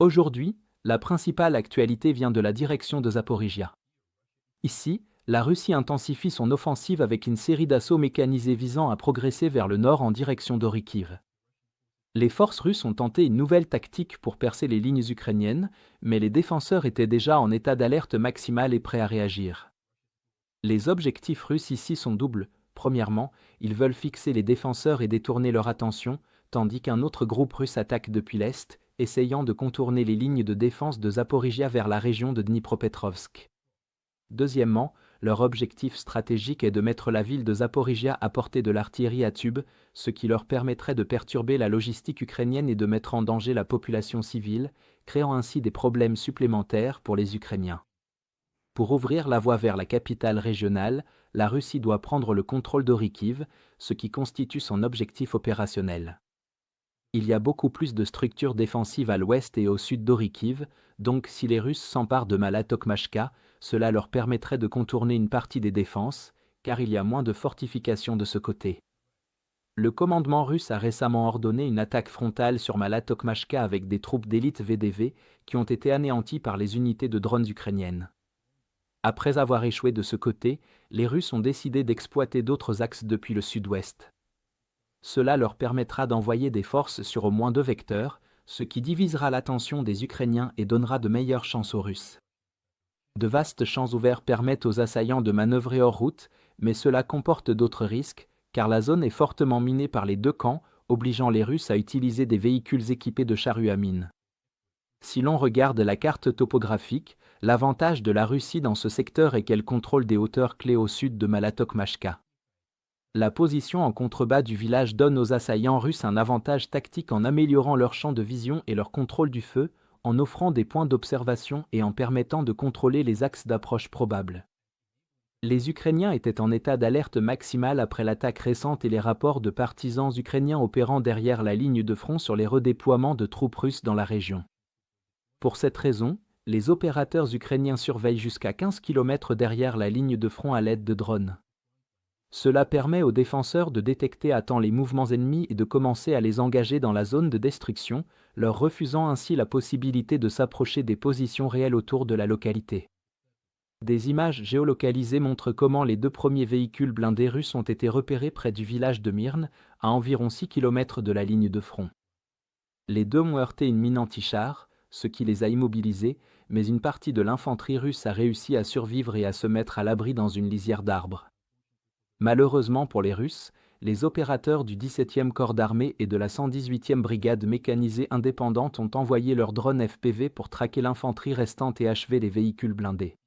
Aujourd'hui, la principale actualité vient de la direction de Zaporijia. Ici, la Russie intensifie son offensive avec une série d'assauts mécanisés visant à progresser vers le nord en direction d'Orikhiv. Les forces russes ont tenté une nouvelle tactique pour percer les lignes ukrainiennes, mais les défenseurs étaient déjà en état d'alerte maximale et prêts à réagir. Les objectifs russes ici sont doubles. Premièrement, ils veulent fixer les défenseurs et détourner leur attention, tandis qu'un autre groupe russe attaque depuis l'est, essayant de contourner les lignes de défense de Zaporijia vers la région de Dnipropetrovsk. Deuxièmement, leur objectif stratégique est de mettre la ville de Zaporijia à portée de l'artillerie à tubes, ce qui leur permettrait de perturber la logistique ukrainienne et de mettre en danger la population civile, créant ainsi des problèmes supplémentaires pour les Ukrainiens. Pour ouvrir la voie vers la capitale régionale, la Russie doit prendre le contrôle d'Orikhiv, ce qui constitue son objectif opérationnel. Il y a beaucoup plus de structures défensives à l'ouest et au sud d'Orikhiv, donc si les Russes s'emparent de Malatokmachka, cela leur permettrait de contourner une partie des défenses, car il y a moins de fortifications de ce côté. Le commandement russe a récemment ordonné une attaque frontale sur Malatokmachka avec des troupes d'élite VDV qui ont été anéanties par les unités de drones ukrainiennes. Après avoir échoué de ce côté, les Russes ont décidé d'exploiter d'autres axes depuis le sud-ouest. Cela leur permettra d'envoyer des forces sur au moins 2 vecteurs, ce qui divisera l'attention des Ukrainiens et donnera de meilleures chances aux Russes. De vastes champs ouverts permettent aux assaillants de manœuvrer hors route, mais cela comporte d'autres risques, car la zone est fortement minée par les 2 camps, obligeant les Russes à utiliser des véhicules équipés de charrues à mines. Si l'on regarde la carte topographique, l'avantage de la Russie dans ce secteur est qu'elle contrôle des hauteurs clés au sud de Malatokmachka. La position en contrebas du village donne aux assaillants russes un avantage tactique en améliorant leur champ de vision et leur contrôle du feu, en offrant des points d'observation et en permettant de contrôler les axes d'approche probables. Les Ukrainiens étaient en état d'alerte maximale après l'attaque récente et les rapports de partisans ukrainiens opérant derrière la ligne de front sur les redéploiements de troupes russes dans la région. Pour cette raison, les opérateurs ukrainiens surveillent jusqu'à 15 km derrière la ligne de front à l'aide de drones. Cela permet aux défenseurs de détecter à temps les mouvements ennemis et de commencer à les engager dans la zone de destruction, leur refusant ainsi la possibilité de s'approcher des positions réelles autour de la localité. Des images géolocalisées montrent comment les 2 premiers véhicules blindés russes ont été repérés près du village de Myrne, à environ 6 km de la ligne de front. Les 2 ont heurté une mine anti-char, ce qui les a immobilisés, mais une partie de l'infanterie russe a réussi à survivre et à se mettre à l'abri dans une lisière d'arbres. Malheureusement pour les Russes, les opérateurs du 17e corps d'armée et de la 118e brigade mécanisée indépendante ont envoyé leurs drones FPV pour traquer l'infanterie restante et achever les véhicules blindés.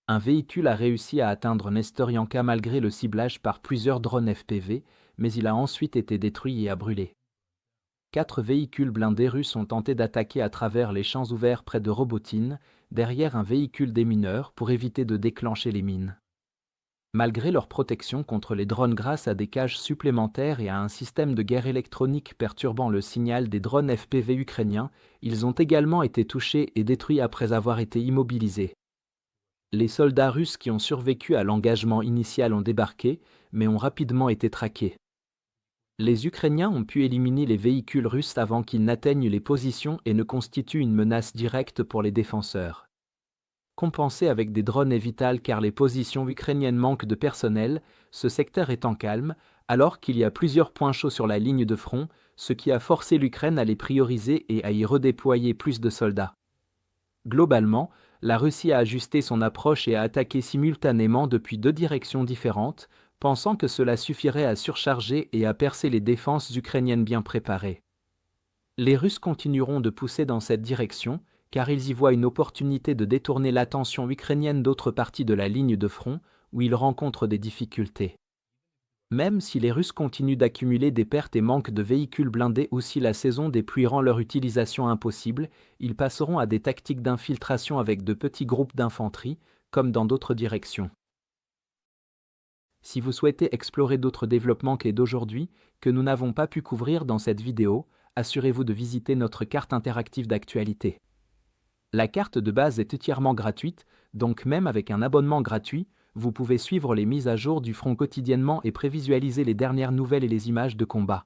Un véhicule a réussi à atteindre Nestorianka malgré le ciblage par plusieurs drones FPV, mais il a ensuite été détruit et a brûlé. 4 véhicules blindés russes ont tenté d'attaquer à travers les champs ouverts près de Robotine, derrière un véhicule démineur pour éviter de déclencher les mines. Malgré leur protection contre les drones grâce à des cages supplémentaires et à un système de guerre électronique perturbant le signal des drones FPV ukrainiens, ils ont également été touchés et détruits après avoir été immobilisés. Les soldats russes qui ont survécu à l'engagement initial ont débarqué, mais ont rapidement été traqués. Les Ukrainiens ont pu éliminer les véhicules russes avant qu'ils n'atteignent les positions et ne constituent une menace directe pour les défenseurs. Compenser avec des drones est vital car les positions ukrainiennes manquent de personnel, ce secteur étant calme, alors qu'il y a plusieurs points chauds sur la ligne de front, ce qui a forcé l'Ukraine à les prioriser et à y redéployer plus de soldats. Globalement, la Russie a ajusté son approche et a attaqué simultanément depuis 2 directions différentes, pensant que cela suffirait à surcharger et à percer les défenses ukrainiennes bien préparées. Les Russes continueront de pousser dans cette direction, car ils y voient une opportunité de détourner l'attention ukrainienne d'autres parties de la ligne de front, où ils rencontrent des difficultés. Même si les Russes continuent d'accumuler des pertes et manquent de véhicules blindés ou si la saison des pluies rend leur utilisation impossible, ils passeront à des tactiques d'infiltration avec de petits groupes d'infanterie, comme dans d'autres directions. Si vous souhaitez explorer d'autres développements clés d'aujourd'hui, que nous n'avons pas pu couvrir dans cette vidéo, assurez-vous de visiter notre carte interactive d'actualité. La carte de base est entièrement gratuite, donc même avec un abonnement gratuit, vous pouvez suivre les mises à jour du front quotidiennement et prévisualiser les dernières nouvelles et les images de combat.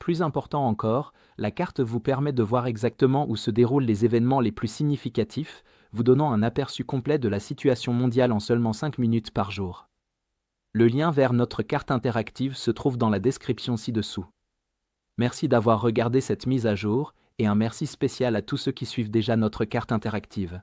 Plus important encore, la carte vous permet de voir exactement où se déroulent les événements les plus significatifs, vous donnant un aperçu complet de la situation mondiale en seulement 5 minutes par jour. Le lien vers notre carte interactive se trouve dans la description ci-dessous. Merci d'avoir regardé cette mise à jour, et un merci spécial à tous ceux qui suivent déjà notre carte interactive.